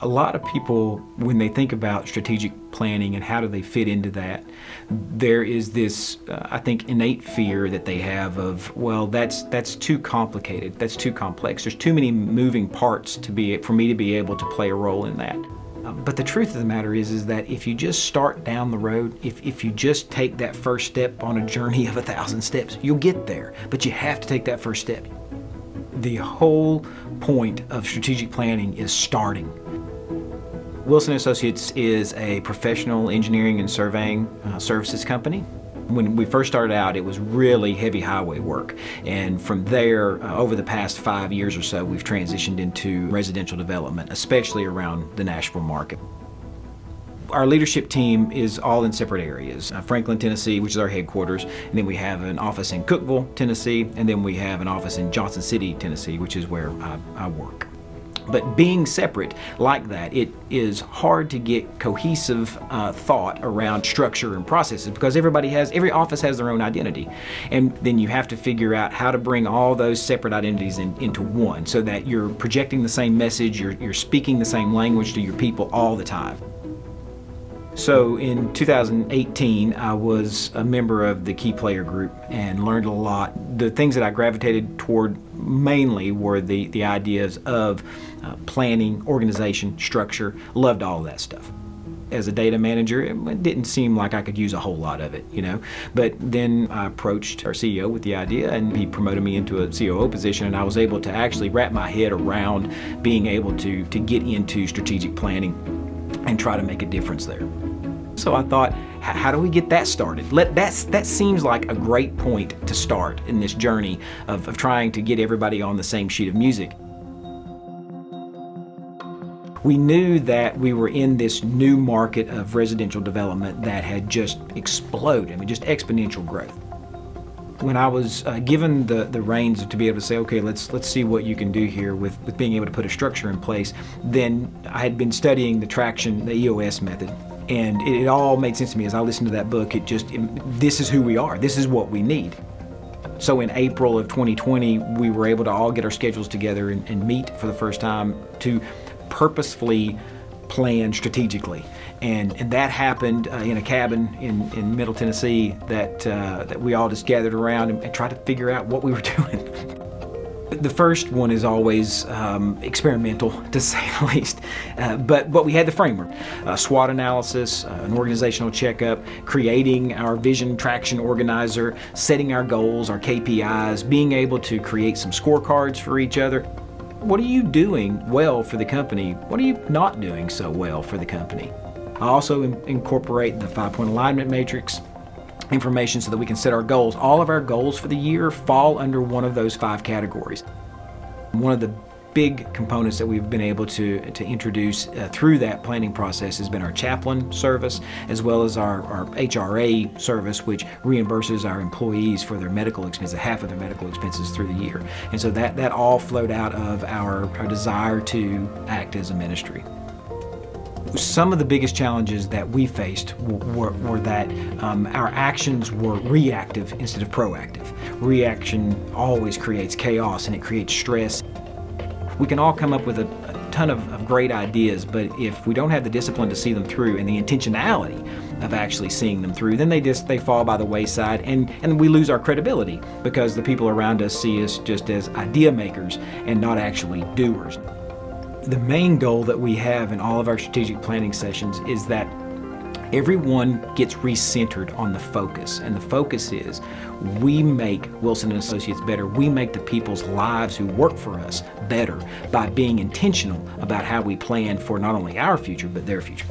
A lot of people, when they think about strategic planning and how do they fit into that, there is this, I think, innate fear that they have of, well, that's too complicated, that's too complex. There's too many moving parts for me to be able to play a role in that. But the truth of the matter is that if you just start down the road, if you just take that first step on a journey of 1,000 steps, you'll get there. But you have to take that first step. The whole point of strategic planning is starting. Wilson Associates is a professional engineering and surveying services company. When we first started out, it was really heavy highway work. And from there, over the past 5 years or so, we've transitioned into residential development, especially around the Nashville market. Our leadership team is all in separate areas. Franklin, Tennessee, which is our headquarters, and then we have an office in Cookeville, Tennessee, and then we have an office in Johnson City, Tennessee, which is where I work. But being separate like that, it is hard to get cohesive thought around structure and processes because every office has their own identity. And then you have to figure out how to bring all those separate identities into one so that you're projecting the same message, you're speaking the same language to your people all the time. So in 2018, I was a member of the Key Player Group and learned a lot. The things that I gravitated toward mainly were the ideas of planning, organization, structure. Loved all of that stuff. As a data manager, it didn't seem like I could use a whole lot of it, you know. But then I approached our CEO with the idea, and he promoted me into a COO position, and I was able to actually wrap my head around being able to get into strategic planning and try to make a difference there. So I thought, how do we get that started? That seems like a great point to start in this journey of trying to get everybody on the same sheet of music. We knew that we were in this new market of residential development that had just exploded, I mean, just exponential growth. When I was given the reins to be able to say, okay, let's see what you can do here with being able to put a structure in place, then I had been studying the traction, the EOS method, and it all made sense to me as I listened to that book. This is who we are, this is what we need. So in April of 2020, we were able to all get our schedules together and meet for the first time to purposefully plan strategically. And that happened in a cabin in Middle Tennessee that we all just gathered around and tried to figure out what we were doing. The first one is always experimental, to say the least, but we had the framework. SWOT analysis, an organizational checkup, creating our vision traction organizer, setting our goals, our KPIs, being able to create some scorecards for each other. What are you doing well for the company? What are you not doing so well for the company? I also incorporate the 5-point alignment matrix information so that we can set our goals. All of our goals for the year fall under one of those 5 categories. One of the big components that we've been able to introduce through that planning process has been our chaplain service, as well as our HRA service, which reimburses our employees for their medical expenses, half of their medical expenses through the year. And so that all flowed out of our desire to act as a ministry. Some of the biggest challenges that we faced were that our actions were reactive instead of proactive. Reaction always creates chaos and it creates stress. We can all come up with a ton of great ideas, but if we don't have the discipline to see them through and the intentionality of actually seeing them through, then they fall by the wayside, and we lose our credibility because the people around us see us just as idea makers and not actually doers. The main goal that we have in all of our strategic planning sessions is that everyone gets recentered on the focus, and the focus is we make Wilson & Associates better. We make the people's lives who work for us better by being intentional about how we plan for not only our future but their future.